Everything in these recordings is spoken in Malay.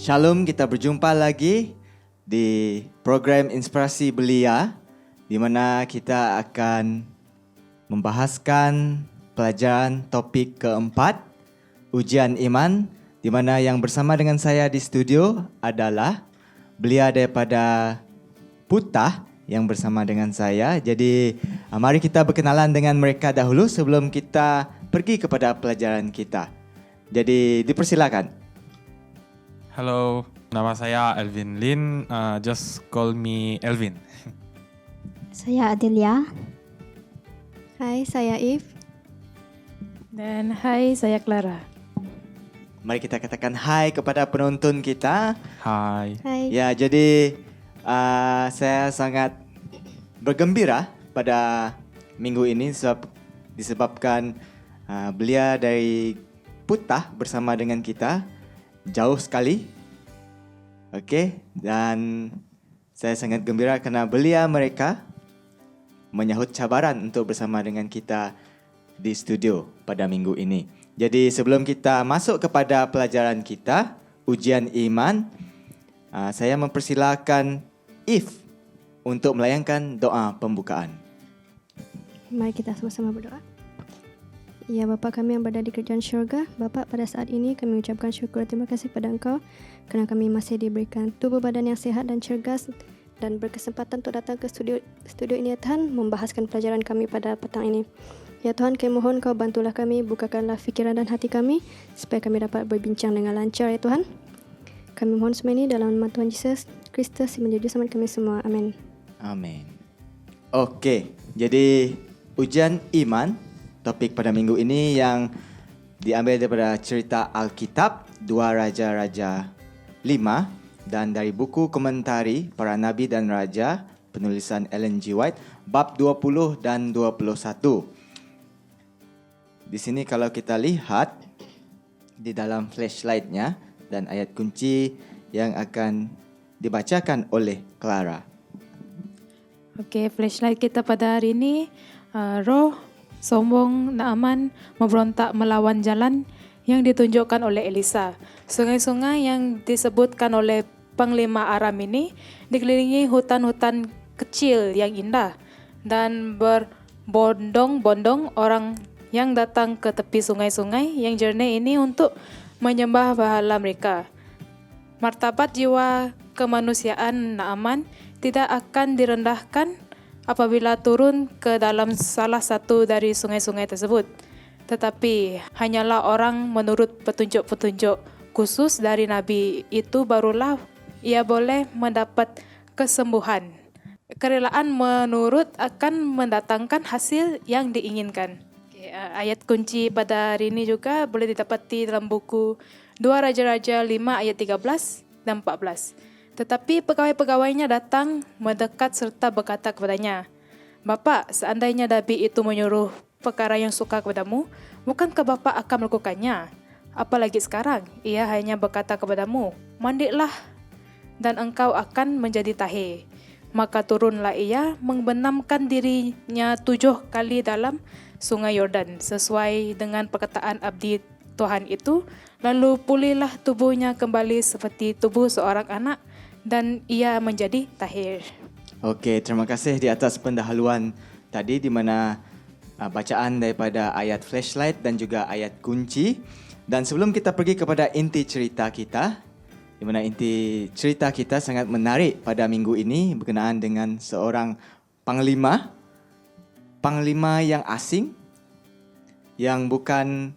Shalom, kita berjumpa lagi di program Inspirasi Belia, di mana kita akan membahaskan pelajaran topik keempat, ujian iman, di mana yang bersama dengan saya di studio adalah belia daripada Putah yang bersama dengan saya. Jadi mari kita berkenalan dengan mereka dahulu sebelum kita pergi kepada pelajaran kita. Jadi dipersilakan. Halo, nama saya Elvin Lin. Just call me Elvin. Saya Adelia. Hai, saya Eve. Dan hai, saya Clara. Mari kita katakan hai kepada penonton kita. Hai. Hai. Ya, jadi saya sangat bergembira pada minggu ini disebabkan belia dari Putah bersama dengan kita. Jauh sekali. Okey, dan saya sangat gembira kerana belia mereka menyahut cabaran untuk bersama dengan kita di studio pada minggu ini. Jadi sebelum kita masuk kepada pelajaran kita, ujian iman, saya mempersilakan If untuk melayangkan doa pembukaan. Mari kita sama-sama berdoa. Ya Bapa kami yang berada di kerajaan syurga, Bapa, pada saat ini kami ucapkan syukur dan terima kasih pada Engkau kerana kami masih diberikan tubuh badan yang sihat dan cergas dan berkesempatan untuk datang ke studio ini ya Tuhan, membahaskan pelajaran kami pada petang ini. Ya Tuhan, kami mohon Kau bantulah kami, bukakanlah fikiran dan hati kami supaya kami dapat berbincang dengan lancar ya Tuhan. Kami mohon semua ini dalam nama Tuhan Yesus Kristus yang menjadi juru kami semua. Amin. Amin. Okey, jadi ujian iman, topik pada minggu ini yang diambil daripada cerita Alkitab 2 Raja-Raja 5 dan dari buku komentari Para Nabi dan Raja penulisan Ellen G. White bab 20 dan 21. Di sini kalau kita lihat di dalam flashlight-nya dan ayat kunci yang akan dibacakan oleh Clara. Okey, flashlight kita pada hari ini, roh sombong Naaman memberontak melawan jalan yang ditunjukkan oleh Elisa. Sungai-sungai yang disebutkan oleh Panglima Aram ini dikelilingi hutan-hutan kecil yang indah dan berbondong-bondong orang yang datang ke tepi sungai-sungai yang jernih ini untuk menyembah berhala mereka. Martabat jiwa kemanusiaan Naaman tidak akan direndahkan apabila turun ke dalam salah satu dari sungai-sungai tersebut. Tetapi hanyalah orang menurut petunjuk-petunjuk khusus dari Nabi itu barulah ia boleh mendapat kesembuhan. Kerelaan menurut akan mendatangkan hasil yang diinginkan. Ayat kunci pada hari ini juga boleh didapati dalam buku 2 Raja-Raja 5 ayat 13 dan 14. Tetapi pegawai-pegawainya datang mendekat serta berkata kepadanya, "Bapa, seandainya Nabi itu menyuruh perkara yang suka kepadamu, bukankah Bapa akan melakukannya? Apalagi sekarang, ia hanya berkata kepadamu, mandilah dan engkau akan menjadi tahir." Maka turunlah ia membenamkan dirinya 7 kali dalam sungai Yordan sesuai dengan perkataan abdi Tuhan itu. Lalu pulihlah tubuhnya kembali seperti tubuh seorang anak dan ia menjadi tahir. Okey, terima kasih di atas pendahuluan tadi di mana bacaan daripada ayat flashlight dan juga ayat kunci. Dan sebelum kita pergi kepada inti cerita kita, di mana inti cerita kita sangat menarik pada minggu ini berkenaan dengan seorang panglima yang asing yang bukan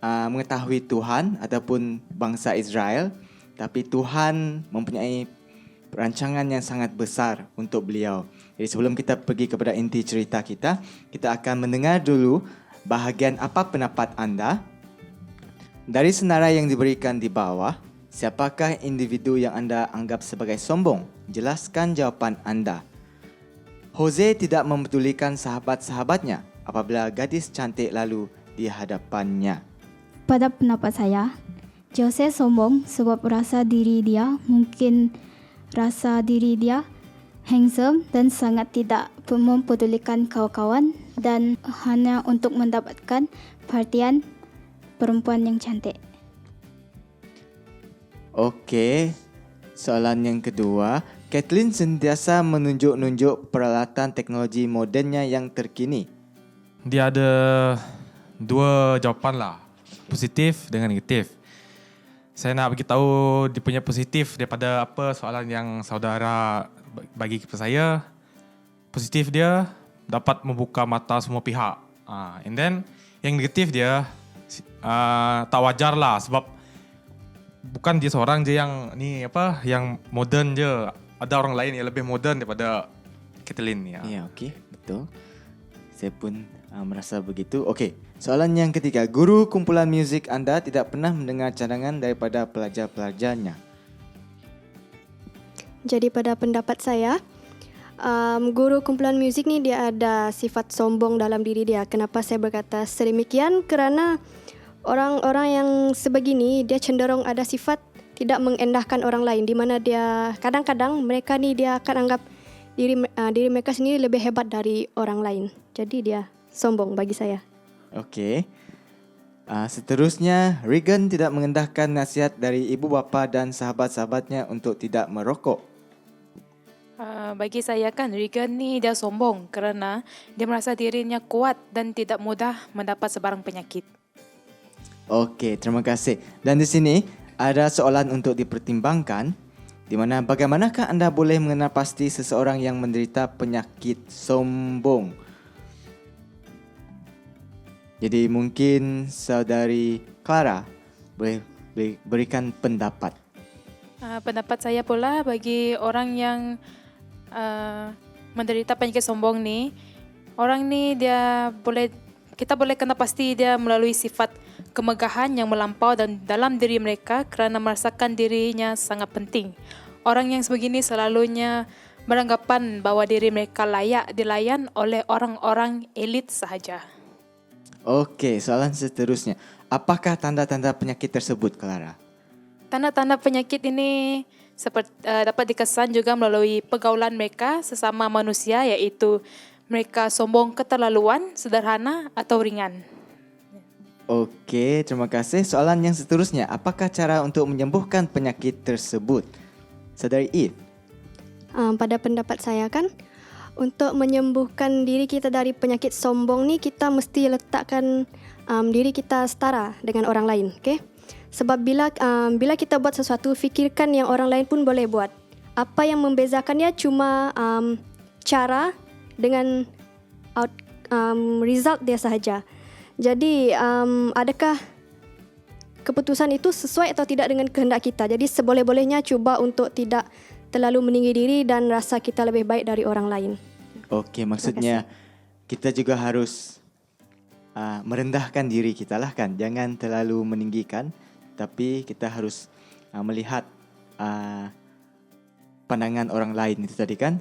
mengetahui Tuhan ataupun bangsa Israel, tapi Tuhan mempunyai perancangan yang sangat besar untuk beliau. Jadi sebelum kita pergi kepada inti cerita kita, kita akan mendengar dulu bahagian apa pendapat anda. Dari senarai yang diberikan di bawah, siapakah individu yang anda anggap sebagai sombong? Jelaskan jawapan anda. Jose tidak mempedulikan sahabat-sahabatnya apabila gadis cantik lalu di hadapannya. Pada pendapat saya, Jose sombong sebab rasa diri dia handsome dan sangat tidak mempedulikan kawan-kawan dan hanya untuk mendapatkan perhatian perempuan yang cantik. Okey. Soalan yang kedua, Kathleen sentiasa menunjuk-nunjuk peralatan teknologi modennya yang terkini. Dia ada dua jawapan lah, positif dengan negatif. Saya nak bagi tahu dia punya positif daripada apa soalan yang saudara bagi kepada saya. Positif dia dapat membuka mata semua pihak. And then yang negatif dia tak wajar lah sebab bukan dia seorang je yang yang moden je. Ada orang lain yang lebih moden daripada Kathleen ni. Ya, okey, betul. Saya pun merasa begitu. Okey, soalan yang ketiga. Guru kumpulan muzik anda tidak pernah mendengar cadangan daripada pelajar-pelajarnya. Jadi pada pendapat saya, guru kumpulan muzik ni dia ada sifat sombong dalam diri dia. Kenapa saya berkata sedemikian? Kerana orang-orang yang sebegini dia cenderung ada sifat tidak mengendahkan orang lain, di mana dia kadang-kadang mereka ni dia akan anggap diri mereka sendiri lebih hebat dari orang lain. Jadi dia sombong bagi saya. Okey. Seterusnya, Regan tidak mengendahkan nasihat dari ibu bapa dan sahabat-sahabatnya untuk tidak merokok. Bagi saya kan Regan ni dia sombong kerana dia merasa dirinya kuat dan tidak mudah mendapat sebarang penyakit. Okey, terima kasih. Dan di sini ada soalan untuk dipertimbangkan, di mana bagaimanakah anda boleh mengenal pasti seseorang yang menderita penyakit sombong? Jadi mungkin saudari Clara boleh berikan pendapat. Pendapat saya pula bagi orang yang menderita penyakit sombong ni, orang ni kita boleh kenal pasti dia melalui sifat kemegahan yang melampau dan dalam diri mereka kerana merasakan dirinya sangat penting. Orang yang sebegini selalunya beranggapan bahawa diri mereka layak dilayan oleh orang-orang elit sahaja. Okey, soalan seterusnya. Apakah tanda-tanda penyakit tersebut, Clara? Tanda-tanda penyakit ini dapat dikesan juga melalui pergaulan mereka sesama manusia, iaitu mereka sombong keterlaluan, sederhana atau ringan. Okey, terima kasih. Soalan yang seterusnya. Apakah cara untuk menyembuhkan penyakit tersebut? Saudari Eve. Pada pendapat saya kan, untuk menyembuhkan diri kita dari penyakit sombong ni, kita mesti letakkan diri kita setara dengan orang lain. Okay? Sebab bila kita buat sesuatu, fikirkan yang orang lain pun boleh buat. Apa yang membezakannya cuma cara dengan result dia sahaja. Jadi adakah keputusan itu sesuai atau tidak dengan kehendak kita? Jadi seboleh-bolehnya cuba untuk tidak terlalu meninggi diri dan rasa kita lebih baik dari orang lain. Okey, maksudnya kita juga harus merendahkan diri kita lah kan. Jangan terlalu meninggikan, tapi kita harus melihat pandangan orang lain itu tadi kan.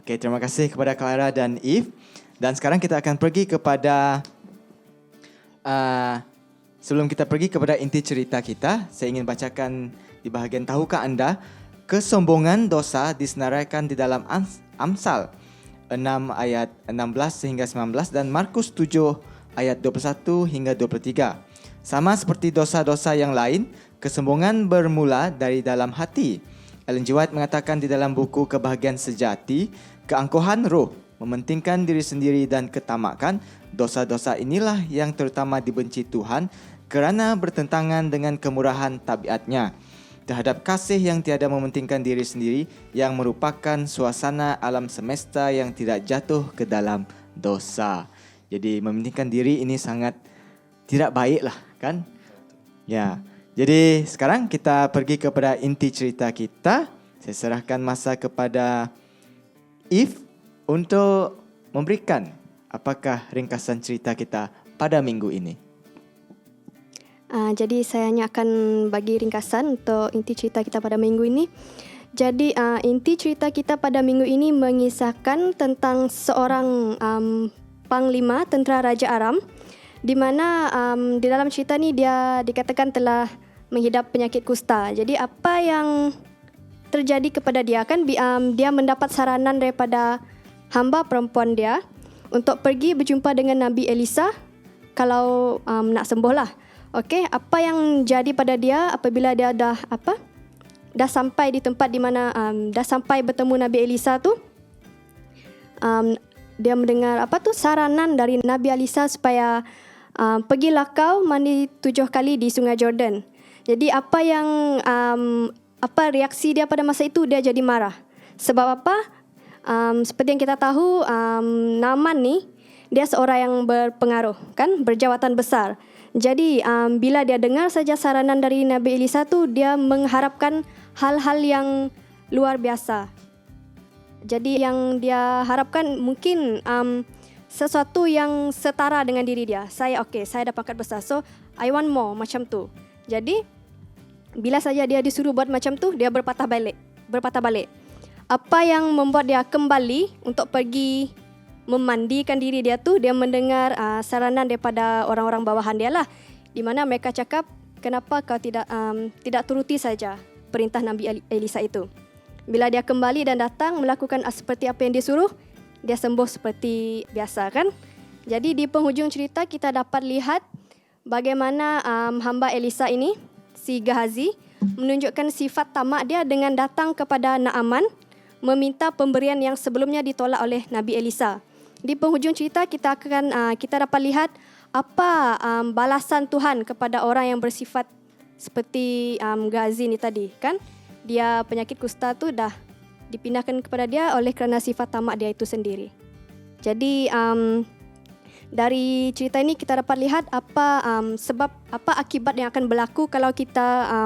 Okey, terima kasih kepada Clara dan Eve. Dan sekarang kita akan pergi kepada sebelum kita pergi kepada inti cerita kita, saya ingin bacakan di bahagian tahukah anda kesombongan dosa disenaraikan di dalam Amsal 6 ayat 16 sehingga 19 dan Markus 7 ayat 21 hingga 23. Sama seperti dosa-dosa yang lain, kesombongan bermula dari dalam hati. Ellen G. White mengatakan di dalam buku Kebahagiaan Sejati, keangkuhan roh, mementingkan diri sendiri dan ketamakan, dosa-dosa inilah yang terutama dibenci Tuhan kerana bertentangan dengan kemurahan tabiatnya terhadap kasih yang tiada mementingkan diri sendiri yang merupakan suasana alam semesta yang tidak jatuh ke dalam dosa. Jadi mementingkan diri ini sangat tidak baik lah kan? Ya. Jadi sekarang kita pergi kepada inti cerita kita. Saya serahkan masa kepada Eve untuk memberikan apakah ringkasan cerita kita pada minggu ini. Jadi saya hanya akan bagi ringkasan untuk inti cerita kita pada minggu ini. Jadi inti cerita kita pada minggu ini mengisahkan tentang seorang panglima tentera Raja Aram, di mana di dalam cerita ni dia dikatakan telah menghidap penyakit kusta. Jadi apa yang terjadi kepada dia kan, dia mendapat saranan daripada hamba perempuan dia untuk pergi berjumpa dengan Nabi Elisa kalau nak sembuh lah. Okey, apa yang jadi pada dia apabila dia dah dah sampai di tempat di mana dah sampai bertemu Nabi Elisa tu, dia mendengar saranan dari Nabi Elisa supaya pergilah kau mandi 7 kali di Sungai Jordan. Jadi apa reaksi dia pada masa itu, dia jadi marah. Sebab apa? Seperti yang kita tahu, Naaman ni dia seorang yang berpengaruh, kan, berjawatan besar. Jadi bila dia dengar saja saranan dari Nabi Elisa tu, dia mengharapkan hal-hal yang luar biasa. Jadi yang dia harapkan mungkin sesuatu yang setara dengan diri dia. Saya dah pangkat besar, so I want more, macam tu. Jadi bila saja dia disuruh buat macam tu, dia berpatah balik. Apa yang membuat dia kembali untuk pergi memandikan diri dia tu, dia mendengar saranan daripada orang-orang bawahan dia lah, di mana mereka cakap, kenapa kau tidak turuti saja perintah Nabi Elisa itu. Bila dia kembali dan datang melakukan seperti apa yang disuruh, dia sembuh seperti biasa, kan. Jadi di penghujung cerita kita dapat lihat bagaimana hamba Elisa ini, si Gehazi, menunjukkan sifat tamak dia dengan datang kepada Naaman meminta pemberian yang sebelumnya ditolak oleh Nabi Elisa. Di penghujung cerita kita dapat lihat apa balasan Tuhan kepada orang yang bersifat seperti Gehazi ni tadi, kan. Dia penyakit kusta tu dah dipindahkan kepada dia oleh kerana sifat tamak dia itu sendiri. Jadi dari cerita ini kita dapat lihat apa akibat yang akan berlaku kalau kita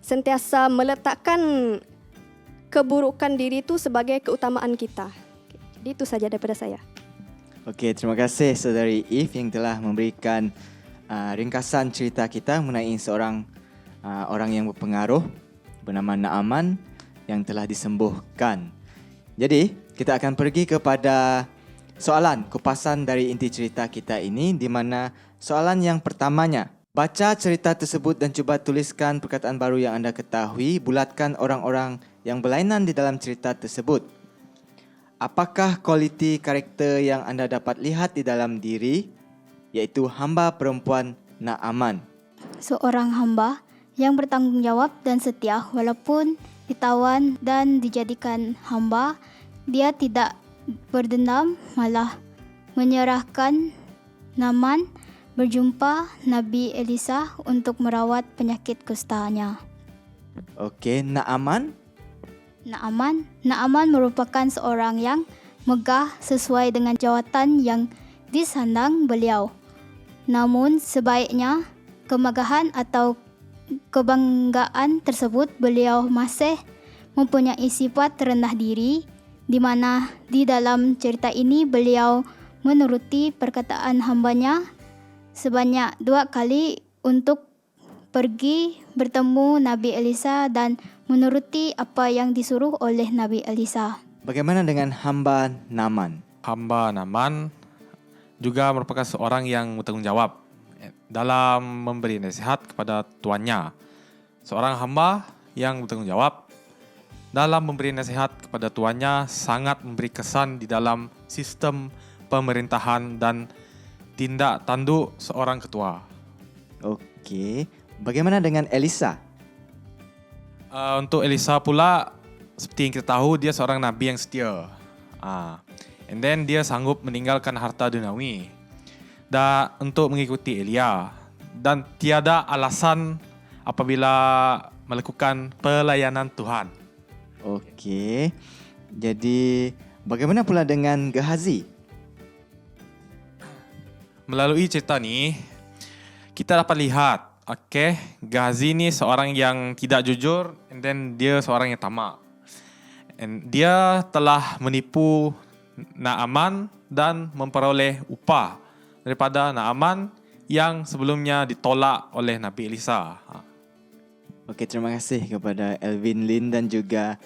sentiasa meletakkan keburukan diri itu sebagai keutamaan kita. Jadi itu saja daripada saya. Okey, terima kasih Saudari Eve yang telah memberikan ringkasan cerita kita mengenai seorang orang yang berpengaruh bernama Naaman yang telah disembuhkan. Jadi, kita akan pergi kepada soalan kupasan dari inti cerita kita ini, di mana soalan yang pertamanya, baca cerita tersebut dan cuba tuliskan perkataan baru yang anda ketahui, bulatkan orang-orang yang berlainan di dalam cerita tersebut. Apakah kualiti karakter yang anda dapat lihat di dalam diri, iaitu hamba perempuan Naaman? Seorang hamba yang bertanggungjawab dan setia walaupun ditawan dan dijadikan hamba, dia tidak berdendam, malah menyerahkan Naaman berjumpa Nabi Elisa untuk merawat penyakit kustanya. Okey, Naaman merupakan seorang yang megah sesuai dengan jawatan yang disandang beliau. Namun sebaiknya kemegahan atau kebanggaan tersebut beliau masih mempunyai sifat rendah diri, di mana di dalam cerita ini beliau menuruti perkataan hambanya sebanyak 2 kali untuk pergi bertemu Nabi Elisa dan menuruti apa yang disuruh oleh Nabi Elisa. Bagaimana dengan hamba Naaman? Hamba Naaman juga merupakan seorang yang bertanggungjawab dalam memberi nasihat kepada tuannya. Seorang hamba yang bertanggungjawab dalam memberi nasihat kepada tuannya sangat memberi kesan di dalam sistem pemerintahan dan tindak tanduk seorang ketua. Okey, bagaimana dengan Elisa? Untuk Elisa pula, seperti yang kita tahu, dia seorang nabi yang setia. And then dia sanggup meninggalkan harta duniawi dan untuk mengikuti Elia, dan tiada alasan apabila melakukan pelayanan Tuhan. Okey, jadi bagaimana pula dengan Gehazi? Melalui cerita ni, kita dapat lihat, Gehazi ni seorang yang tidak jujur, and then dia seorang yang tamak. And dia telah menipu Naaman dan memperoleh upah daripada Naaman yang sebelumnya ditolak oleh Nabi Elisa. Okey, terima kasih kepada Elvin Lin dan juga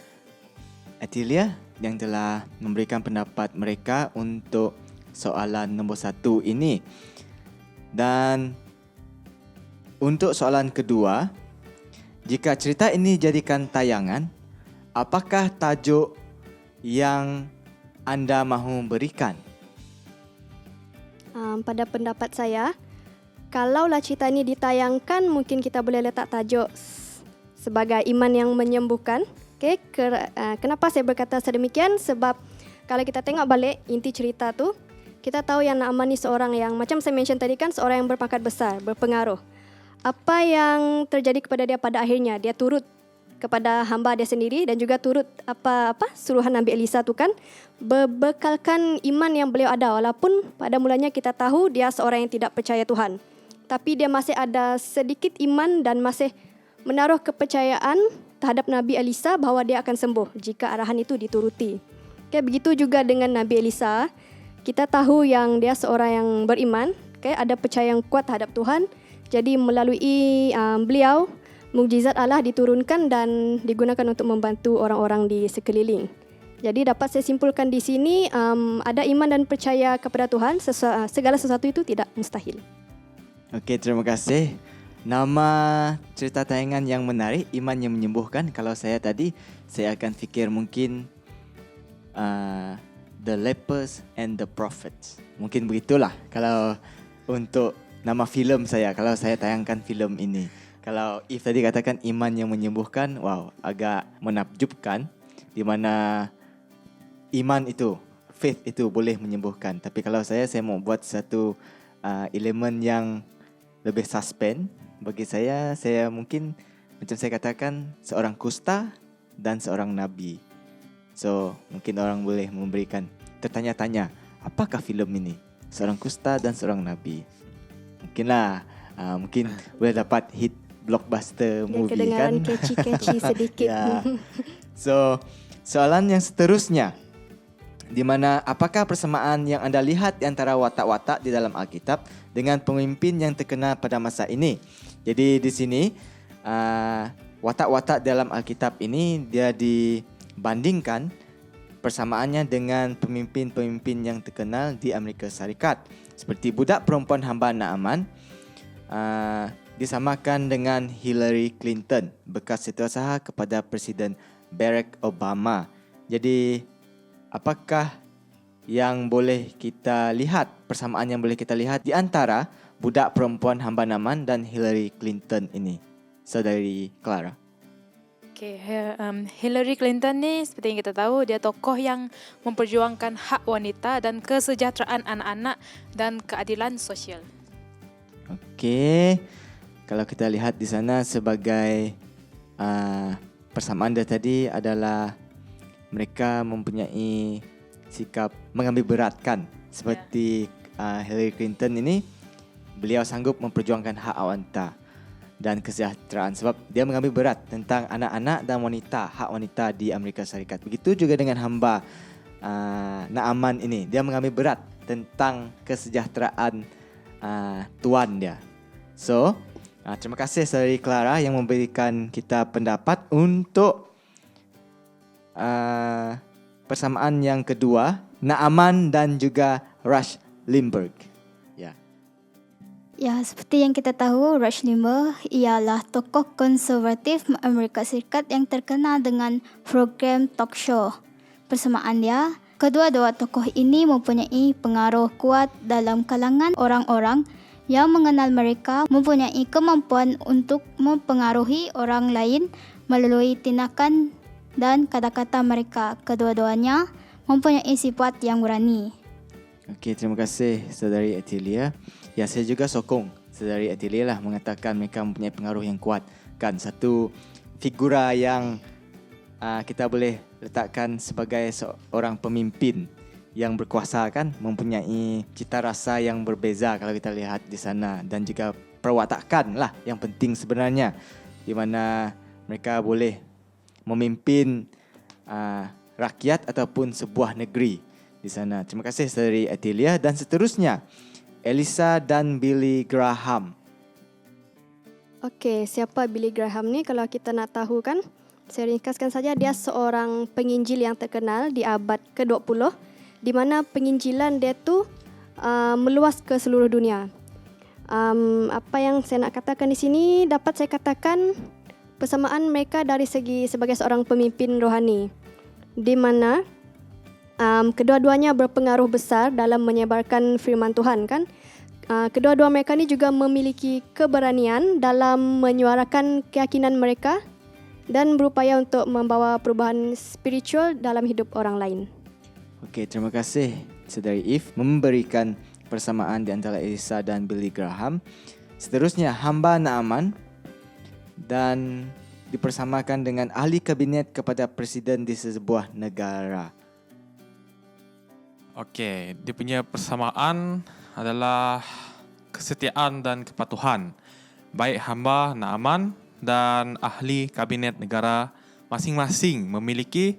Atilia yang telah memberikan pendapat mereka untuk soalan nombor 1 ini. Dan untuk soalan kedua, jika cerita ini jadikan tayangan, apakah tajuk yang anda mahu berikan? Pada pendapat saya, kalaulah cerita ini ditayangkan, mungkin kita boleh letak tajuk sebagai iman yang menyembuhkan. Okay, kenapa saya berkata sedemikian? Sebab kalau kita tengok balik inti cerita tu, kita tahu yang Naaman ni seorang yang, macam saya mention tadi kan, seorang yang berpangkat besar, berpengaruh. Apa yang terjadi kepada dia pada akhirnya? Dia turut kepada hamba dia sendiri dan juga turut apa suruhan Nabi Elisa tu kan, berbekalkan iman yang beliau ada. Walaupun pada mulanya kita tahu dia seorang yang tidak percaya Tuhan, tapi dia masih ada sedikit iman dan masih menaruh kepercayaan terhadap Nabi Elisa bahawa dia akan sembuh jika arahan itu dituruti. Okay, begitu juga dengan Nabi Elisa. Kita tahu yang dia seorang yang beriman, okay, ada percaya yang kuat terhadap Tuhan. Jadi melalui beliau, mukjizat Allah diturunkan dan digunakan untuk membantu orang-orang di sekeliling. Jadi dapat saya simpulkan di sini, ada iman dan percaya kepada Tuhan, segala sesuatu itu tidak mustahil. Okey, terima kasih. Nama cerita tayangan yang menarik, Iman yang Menyembuhkan. Kalau saya tadi, saya akan fikir mungkin The Lepers and the Prophets. Mungkin begitulah kalau untuk nama filem saya, kalau saya tayangkan filem ini. Kalau If tadi katakan iman yang menyembuhkan, wow, agak menakjubkan, di mana iman itu, faith itu boleh menyembuhkan. Tapi kalau saya mau buat satu elemen yang lebih suspense. Bagi saya mungkin macam saya katakan seorang kusta dan seorang nabi. So mungkin orang boleh memberikan tertanya-tanya, apakah filem ini? Seorang kusta dan seorang nabi. Mungkinlah mungkin boleh dapat hit blockbuster movie kan. Kedengaran catchy sedikit. Yeah. So soalan yang seterusnya, di mana apakah persamaan yang anda lihat di antara watak-watak di dalam Alkitab dengan pemimpin yang terkenal pada masa ini? Jadi di sini watak-watak dalam Alkitab ini dia dibandingkan persamaannya dengan pemimpin-pemimpin yang terkenal di Amerika Syarikat. Seperti budak perempuan hamba Naaman disamakan dengan Hillary Clinton, bekas setiausaha kepada Presiden Barack Obama. Jadi apakah yang boleh kita lihat, persamaan yang boleh kita lihat di antara budak perempuan hamba Naaman dan Hillary Clinton ini, Saudari Clara? Okay, Hillary Clinton ni seperti yang kita tahu, dia tokoh yang memperjuangkan hak wanita dan kesejahteraan anak-anak dan keadilan sosial. Okey, kalau kita lihat di sana sebagai persamaan dia tadi adalah mereka mempunyai sikap mengambil beratkan. Seperti Hillary Clinton ini, beliau sanggup memperjuangkan hak wanita dan kesejahteraan sebab dia mengambil berat tentang anak-anak dan wanita, hak wanita di Amerika Syarikat. Begitu juga dengan hamba Naaman ini, dia mengambil berat tentang kesejahteraan tuan dia. So, terima kasih Saudari Clara yang memberikan kita pendapat untuk persamaan yang kedua, Naaman dan juga Rush Limbaugh. Ya, seperti yang kita tahu, Rush Limbaugh ialah tokoh konservatif Amerika Serikat yang terkenal dengan program talk show. Persamaan dia, kedua-dua tokoh ini mempunyai pengaruh kuat dalam kalangan orang-orang yang mengenal mereka, mempunyai kemampuan untuk mempengaruhi orang lain melalui tindakan dan kata-kata mereka. Kedua-duanya mempunyai sifat yang berani. Okey, terima kasih Saudari Atilia. Ya, saya juga sokong Saudari Atilia lah mengatakan mereka mempunyai pengaruh yang kuat. Kan satu figura yang kita boleh letakkan sebagai seorang pemimpin yang berkuasa kan, mempunyai cita rasa yang berbeza kalau kita lihat di sana, dan juga perwatakan lah yang penting sebenarnya, di mana mereka boleh memimpin rakyat ataupun sebuah negeri di sana. Terima kasih Saudari Atilia. Dan seterusnya, Elisa dan Billy Graham. Okey, siapa Billy Graham ni? Kalau kita nak tahu kan, saya ringkaskan saja, dia seorang penginjil yang terkenal di abad ke-20, di mana penginjilan dia tu meluas ke seluruh dunia. Apa yang saya nak katakan di sini, dapat saya katakan persamaan mereka dari segi sebagai seorang pemimpin rohani, di mana kedua-duanya berpengaruh besar dalam menyebarkan firman Tuhan kan. Kedua-dua mereka ni juga memiliki keberanian dalam menyuarakan keyakinan mereka dan berupaya untuk membawa perubahan spiritual dalam hidup orang lain. Okey, terima kasih Saudari If memberikan persamaan di antara Elisa dan Billy Graham. Seterusnya, hamba Naaman dan dipersamakan dengan ahli kabinet kepada presiden di sebuah negara. Okey, dia punya persamaan adalah kesetiaan dan kepatuhan. Baik hamba Naaman dan ahli kabinet negara masing-masing memiliki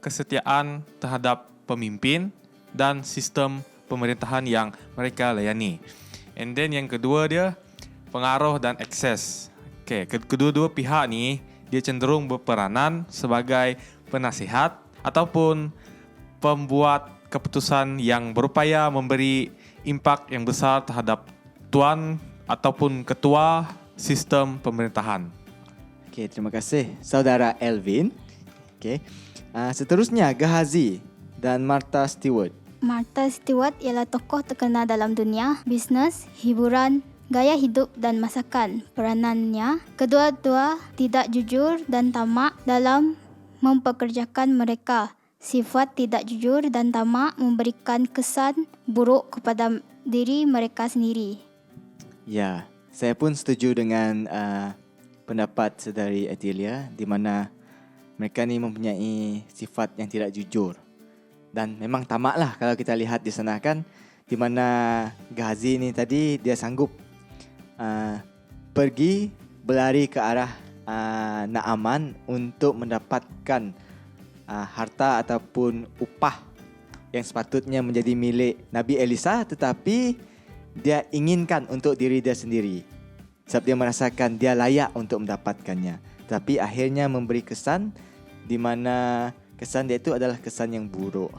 kesetiaan terhadap pemimpin dan sistem pemerintahan yang mereka layani. And then yang kedua dia pengaruh dan akses. Okay, kedua-dua pihak ni dia cenderung berperanan sebagai penasihat ataupun pembuat keputusan yang berupaya memberi impak yang besar terhadap tuan ataupun ketua sistem pemerintahan. Okey, terima kasih Saudara Elvin. Okey. Seterusnya, Gehazi dan Martha Stewart. Martha Stewart ialah tokoh terkenal dalam dunia bisnes, hiburan, gaya hidup dan masakan. Peranannya, kedua-dua tidak jujur dan tamak dalam mempekerjakan mereka. Sifat tidak jujur dan tamak memberikan kesan buruk kepada diri mereka sendiri. Ya, saya pun setuju dengan pendapat Saudari Etilia di mana mereka ni mempunyai sifat yang tidak jujur. Dan memang tamaklah kalau kita lihat di sana kan, di mana Gehazi ni tadi dia sanggup pergi berlari ke arah Naaman untuk mendapatkan harta ataupun upah yang sepatutnya menjadi milik Nabi Elisa, tetapi dia inginkan untuk diri dia sendiri sebab dia merasakan dia layak untuk mendapatkannya. Tapi akhirnya memberi kesan di mana kesan dia itu adalah kesan yang buruk.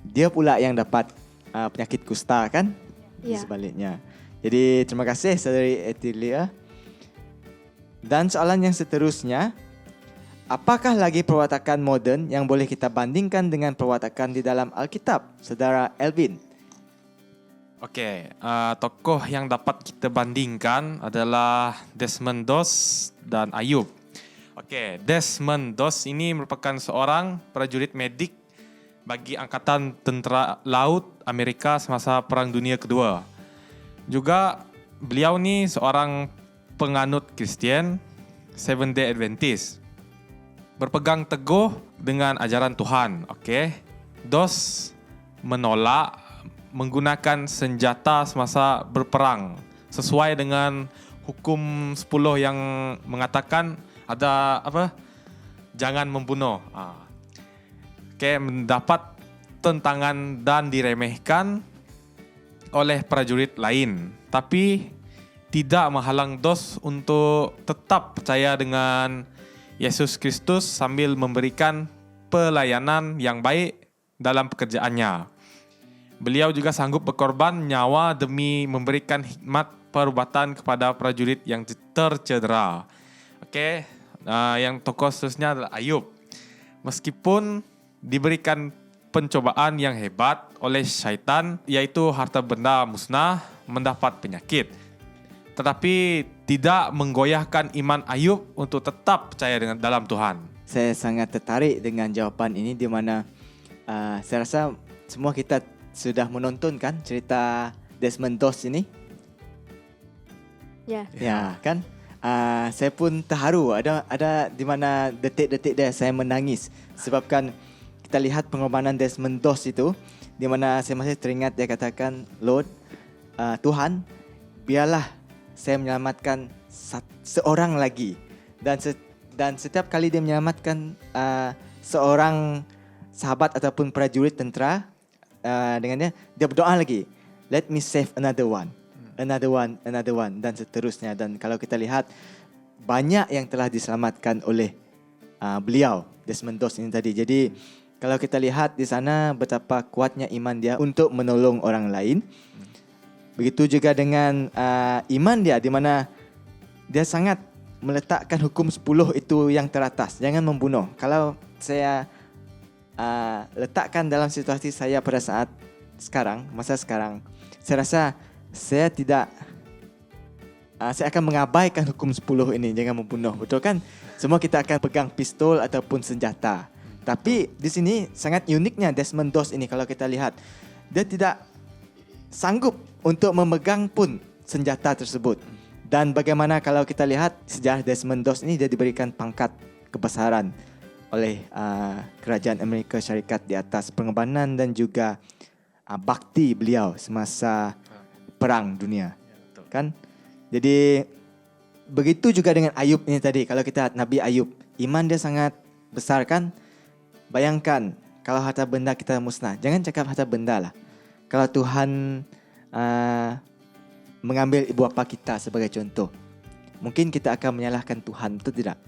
Dia pula yang dapat penyakit kusta kan? Ya. Sebaliknya. Jadi terima kasih Saudari Etilia. Dan soalan yang seterusnya, apakah lagi perwatakan moden yang boleh kita bandingkan dengan perwatakan di dalam Alkitab? Saudara Elvin. Okey, tokoh yang dapat kita bandingkan adalah Desmond Doss dan Ayub. Okey, Desmond Doss ini merupakan seorang prajurit medik bagi Angkatan Tentera Laut Amerika semasa Perang Dunia Kedua. Juga beliau ni seorang penganut Kristian, Seventh Day Adventist. Berpegang teguh dengan ajaran Tuhan. Okey, Doss menolak menggunakan senjata semasa berperang sesuai dengan hukum 10 yang mengatakan ada jangan membunuh. Mendapat tentangan dan diremehkan oleh prajurit lain, tapi tidak menghalang Doss untuk tetap percaya dengan Yesus Kristus sambil memberikan pelayanan yang baik dalam pekerjaannya. Beliau juga sanggup berkorban nyawa demi memberikan khidmat perubatan kepada prajurit yang tercedera. Okey, yang tokoh seterusnya adalah Ayub. Meskipun diberikan pencobaan yang hebat oleh syaitan, iaitu harta benda musnah, mendapat penyakit, tetapi tidak menggoyahkan iman Ayub untuk tetap percaya dalam Tuhan. Saya sangat tertarik dengan jawapan ini di mana saya rasa semua kita sudah menonton kan cerita Desmond Doss ini? Ya. Ya, kan? Saya pun terharu. Ada di mana detik-detik dia saya menangis sebabkan kita lihat pengorbanan Desmond Doss itu di mana saya masih teringat dia katakan, Lord, Tuhan, biarlah saya menyelamatkan seorang lagi. Dan setiap kali dia menyelamatkan seorang sahabat ataupun prajurit tentera, dengannya dia berdoa lagi, let me save another one, dan seterusnya. Dan kalau kita lihat, banyak yang telah diselamatkan oleh beliau, Desmond Doss ini tadi. Jadi kalau kita lihat di sana betapa kuatnya iman dia untuk menolong orang lain. Begitu juga dengan iman dia di mana dia sangat meletakkan hukum 10 itu yang teratas, jangan membunuh. Kalau saya letakkan dalam situasi saya pada saat sekarang, masa sekarang, saya rasa saya tidak saya akan mengabaikan hukum 10 ini, jangan membunuh, betul kan? Semua kita akan pegang pistol ataupun senjata. Tapi di sini sangat uniknya Desmond Doss ini kalau kita lihat. Dia tidak sanggup untuk memegang pun senjata tersebut. Dan bagaimana kalau kita lihat sejarah Desmond Doss ini, dia diberikan pangkat kebesaran oleh kerajaan Amerika Syarikat di atas pengorbanan dan juga bakti beliau semasa perang dunia. Kan? Jadi begitu juga dengan Ayub ini tadi. Kalau kita lihat Nabi Ayub, iman dia sangat besar kan? Bayangkan kalau harta benda kita musnah. Jangan cakap harta benda lah. Kalau Tuhan mengambil ibu bapa kita sebagai contoh, mungkin kita akan menyalahkan Tuhan, betul tidak?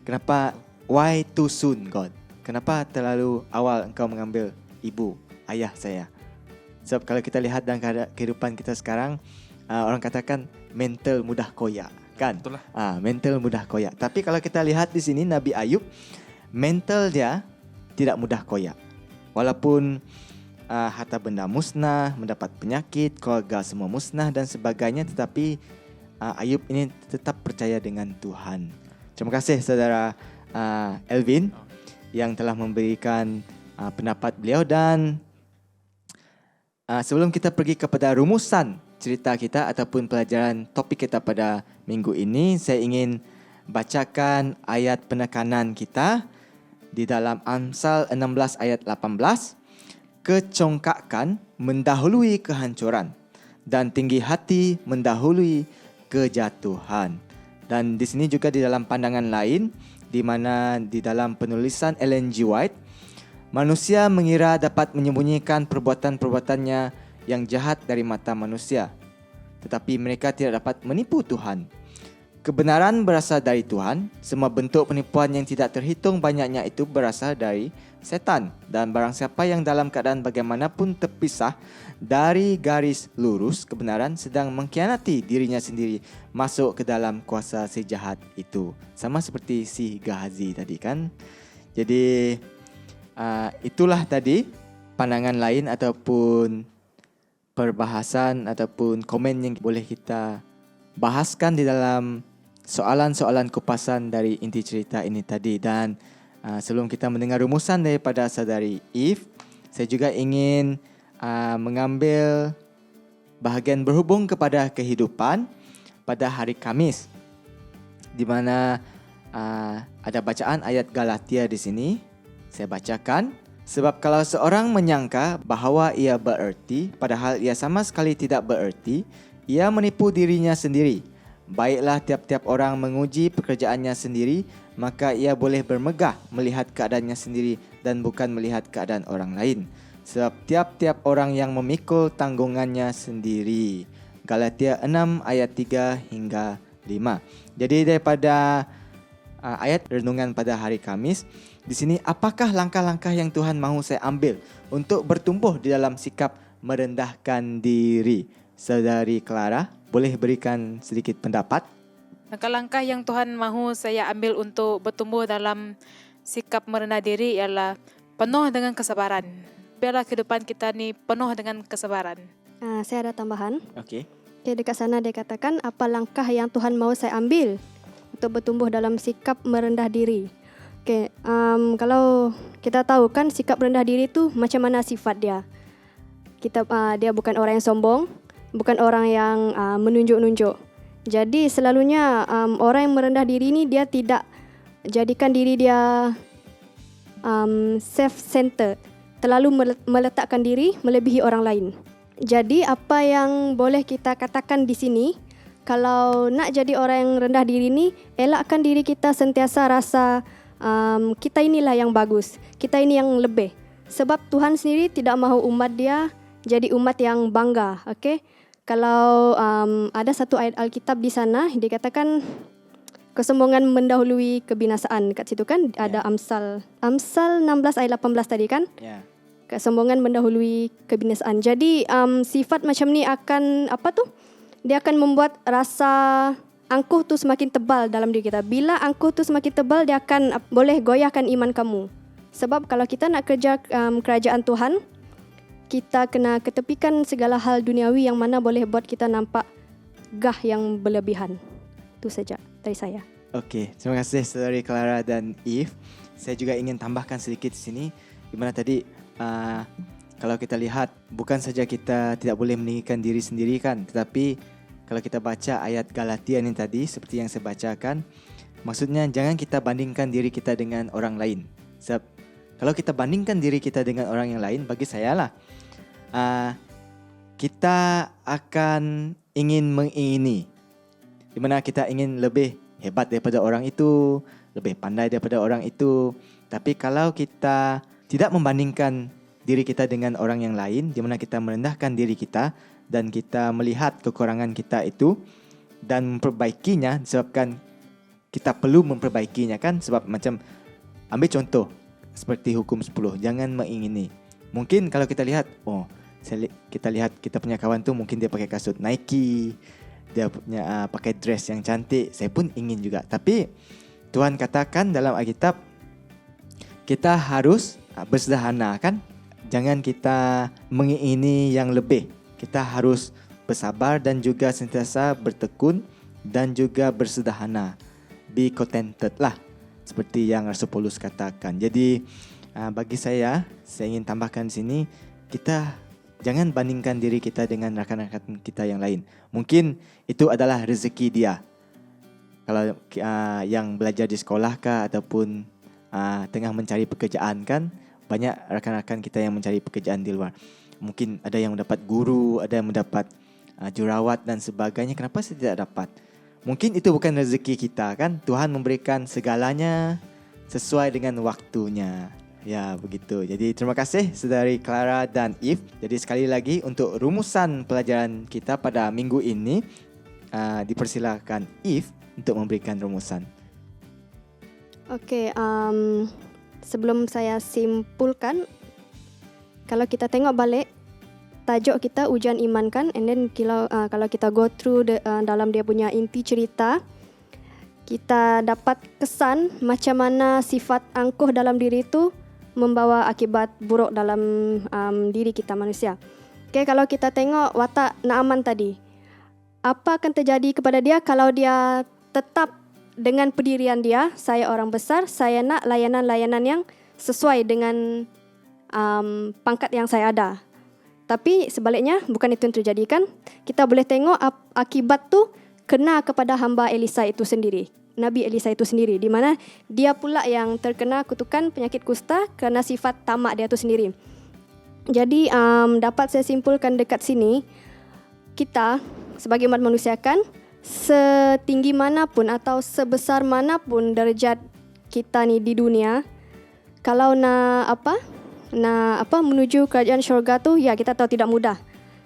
Kenapa? Why too soon, God? Kenapa terlalu awal engkau mengambil ibu, ayah saya? Sebab kalau kita lihat dalam kehidupan kita sekarang, orang katakan mental mudah koyak, kan? Betul lah. Mental mudah koyak. Tapi kalau kita lihat di sini Nabi Ayub, mental dia tidak mudah koyak. Walaupun harta benda musnah, mendapat penyakit, keluarga semua musnah dan sebagainya, tetapi Ayub ini tetap percaya dengan Tuhan. Terima kasih saudara Elvin yang telah memberikan pendapat beliau. Dan sebelum kita pergi kepada rumusan cerita kita ataupun pelajaran topik kita pada minggu ini, saya ingin bacakan ayat penekanan kita di dalam Amsal 16 ayat 18. Kecongkakan mendahului kehancuran dan tinggi hati mendahului kejatuhan. Dan di sini juga di dalam pandangan lain, di mana di dalam penulisan Ellen G. White, manusia mengira dapat menyembunyikan perbuatan-perbuatannya yang jahat dari mata manusia, tetapi mereka tidak dapat menipu Tuhan. Kebenaran berasal dari Tuhan. Semua bentuk penipuan yang tidak terhitung banyaknya itu berasal dari setan. Dan barang siapa yang dalam keadaan bagaimanapun terpisah dari garis lurus kebenaran sedang mengkhianati dirinya sendiri, masuk ke dalam kuasa si jahat itu. Sama seperti si Gehazi tadi kan. Jadi itulah tadi pandangan lain ataupun perbahasan ataupun komen yang boleh kita bahaskan di dalam soalan-soalan kupasan dari inti cerita ini tadi. Dan sebelum kita mendengar rumusan daripada saudari Eve, saya juga ingin mengambil bahagian berhubung kepada kehidupan pada hari Khamis, di mana ada bacaan ayat Galatia di sini. Saya bacakan. Sebab kalau seorang menyangka bahawa ia bererti, padahal ia sama sekali tidak bererti, ia menipu dirinya sendiri. Baiklah tiap-tiap orang menguji pekerjaannya sendiri, maka ia boleh bermegah melihat keadaannya sendiri dan bukan melihat keadaan orang lain. Sebab tiap-tiap orang yang memikul tanggungannya sendiri. Galatia 6 ayat 3 hingga 5. Jadi daripada ayat renungan pada hari Khamis, di sini apakah langkah-langkah yang Tuhan mahu saya ambil untuk bertumbuh di dalam sikap merendahkan diri? Saudari Clara, boleh berikan sedikit pendapat? Langkah-langkah yang Tuhan mahu saya ambil untuk bertumbuh dalam sikap merendah diri ialah penuh dengan kesabaran. Biarlah kehidupan kita ni penuh dengan kesabaran. Saya ada tambahan. Okey. Okay, dekat sana dia katakan apa langkah yang Tuhan mahu saya ambil untuk bertumbuh dalam sikap merendah diri. Okay, kalau kita tahu kan sikap rendah diri tu macam mana sifat dia. Dia bukan orang yang sombong, bukan orang yang menunjuk-nunjuk. Jadi selalunya orang yang merendah diri ni dia tidak jadikan diri dia self-centered, terlalu meletakkan diri melebihi orang lain. Jadi apa yang boleh kita katakan di sini, kalau nak jadi orang yang rendah diri ni, elakkan diri kita sentiasa rasa kita inilah yang bagus, kita ini yang lebih. Sebab Tuhan sendiri tidak mahu umat dia jadi umat yang bangga. Okay? Kalau ada satu ayat Alkitab di sana, dikatakan kesombongan mendahului kebinasaan. Dekat situ kan ada Amsal 16 ayat 18 tadi kan. Kesombongan mendahului kebinasaan. Jadi sifat macam ni akan dia akan membuat rasa angkuh tu semakin tebal dalam diri kita. Bila angkuh tu semakin tebal, dia akan boleh goyahkan iman kamu. Sebab kalau kita nak kerja kerajaan Tuhan, kita kena ketepikan segala hal duniawi yang mana boleh buat kita nampak gah yang berlebihan. Itu saja dari saya. Okey, terima kasih saudari Clara dan Eve. Saya juga ingin tambahkan sedikit di sini di mana tadi kalau kita lihat bukan saja kita tidak boleh meninggikan diri sendiri kan, tetapi kalau kita baca ayat Galatia ini tadi seperti yang saya bacakan, maksudnya jangan kita bandingkan diri kita dengan orang lain. Sebab kalau kita bandingkan diri kita dengan orang yang lain, bagi saya lah kita akan ingin mengingini di mana kita ingin lebih hebat daripada orang itu, lebih pandai daripada orang itu. Tapi kalau kita tidak membandingkan diri kita dengan orang yang lain, di mana kita merendahkan diri kita dan kita melihat kekurangan kita itu dan memperbaikinya, disebabkan kita perlu memperbaikinya kan. Sebab macam ambil contoh seperti hukum 10, jangan mengingini. Mungkin kalau kita lihat, kita lihat kita punya kawan tu mungkin dia pakai kasut Nike, dia punya pakai dress yang cantik, saya pun ingin juga. Tapi Tuhan katakan dalam Alkitab kita harus bersederhana kan. Jangan kita mengingini yang lebih. Kita harus bersabar dan juga sentiasa bertekun dan juga bersederhana. Be contented lah, seperti yang Rasul Paulus katakan. Jadi bagi saya ingin tambahkan di sini, kita jangan bandingkan diri kita dengan rakan-rakan kita yang lain. Mungkin itu adalah rezeki dia. Kalau yang belajar di sekolah kah ataupun tengah mencari pekerjaan kan, banyak rakan-rakan kita yang mencari pekerjaan di luar. Mungkin ada yang mendapat guru, ada yang mendapat jurawat dan sebagainya. Kenapa saya tidak dapat? Mungkin itu bukan rezeki kita kan. Tuhan memberikan segalanya sesuai dengan waktunya. Ya, begitu. Jadi terima kasih saudari Clara dan Eve. Jadi sekali lagi untuk rumusan pelajaran kita pada minggu ini, dipersilakan Eve untuk memberikan rumusan. Okey, sebelum saya simpulkan, kalau kita tengok balik tajuk kita ujian iman kan, and then kalau kita go through dalam dia punya inti cerita, kita dapat kesan macam mana sifat angkuh dalam diri itu membawa akibat buruk dalam diri kita manusia. Okay, kalau kita tengok watak Naaman tadi, apa akan terjadi kepada dia kalau dia tetap dengan pendirian dia, saya orang besar, saya nak layanan-layanan yang sesuai dengan pangkat yang saya ada. Tapi sebaliknya, bukan itu yang terjadi kan. Kita boleh tengok akibat tu kena kepada hamba Elisa itu sendiri. Nabi Elisa itu sendiri, di mana dia pula yang terkena kutukan penyakit kusta kerana sifat tamak dia itu sendiri. Jadi dapat saya simpulkan dekat sini, kita sebagai umat manusia kan, setinggi manapun atau sebesar manapun darjat kita ni di dunia, kalau nak menuju kerajaan syurga tu, ya kita tahu tidak mudah.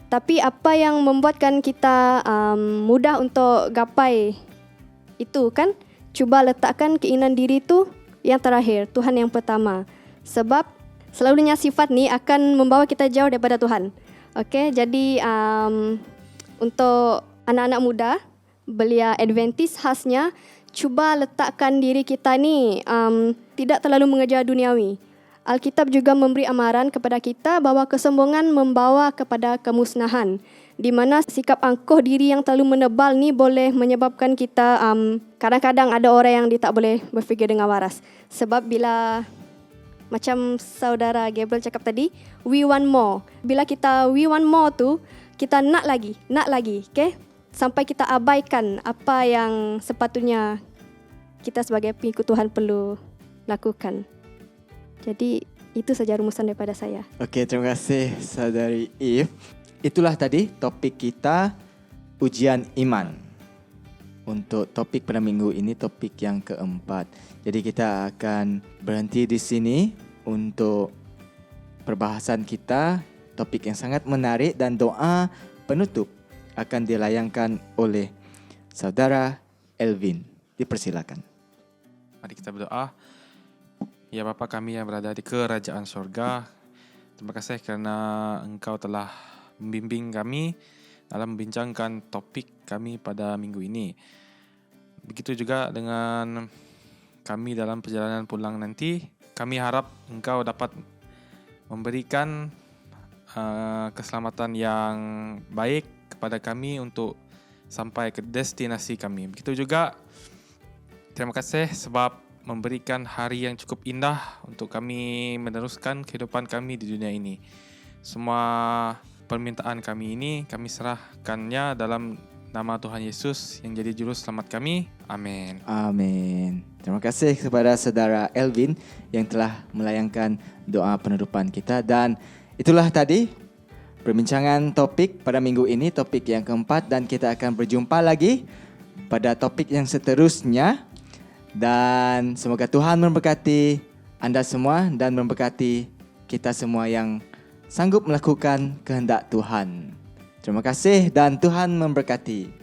Tapi apa yang membuatkan kita mudah untuk gapai itu kan, cuba letakkan keinginan diri tu yang terakhir, Tuhan yang pertama. Sebab selalunya sifat ni akan membawa kita jauh daripada Tuhan. Okey, jadi untuk anak-anak muda belia Adventist khasnya, cuba letakkan diri kita ni tidak terlalu mengejar duniawi. Alkitab juga memberi amaran kepada kita bahawa kesombongan membawa kepada kemusnahan, di mana sikap angkuh diri yang terlalu menebal ni boleh menyebabkan kita kadang-kadang ada orang yang dia tak boleh berfikir dengan waras. Sebab bila macam saudara Gabriel cakap tadi, we want more. Bila kita we want more tu, kita nak lagi, okay? Sampai kita abaikan apa yang sepatutnya kita sebagai pengikut Tuhan perlu lakukan. Jadi itu saja rumusan daripada saya. Okey, terima kasih saudari Eve. Itulah tadi topik kita, ujian iman. Untuk topik pada minggu ini, topik yang keempat. Jadi kita akan berhenti di sini untuk perbahasan kita. Topik yang sangat menarik dan doa penutup akan dilayangkan oleh saudara Elvin. Dipersilakan. Mari kita berdoa. Ya Bapa kami yang berada di kerajaan sorga, terima kasih kerana Engkau telah membimbing kami dalam membincangkan topik kami pada minggu ini. Begitu juga dengan kami dalam perjalanan pulang nanti. Kami harap Engkau dapat memberikan keselamatan yang baik kepada kami untuk sampai ke destinasi kami. Begitu juga Terima kasih sebab memberikan hari yang cukup indah untuk kami meneruskan kehidupan kami di dunia ini. Semua permintaan kami ini kami serahkannya dalam nama Tuhan Yesus yang jadi juru selamat kami. Amin. Amin. Terima kasih kepada saudara Elvin yang telah melayangkan doa penutupan kita. Dan itulah tadi perbincangan topik pada minggu ini, topik yang keempat, dan kita akan berjumpa lagi pada topik yang seterusnya. Dan semoga Tuhan memberkati anda semua dan memberkati kita semua yang sanggup melakukan kehendak Tuhan. Terima kasih dan Tuhan memberkati.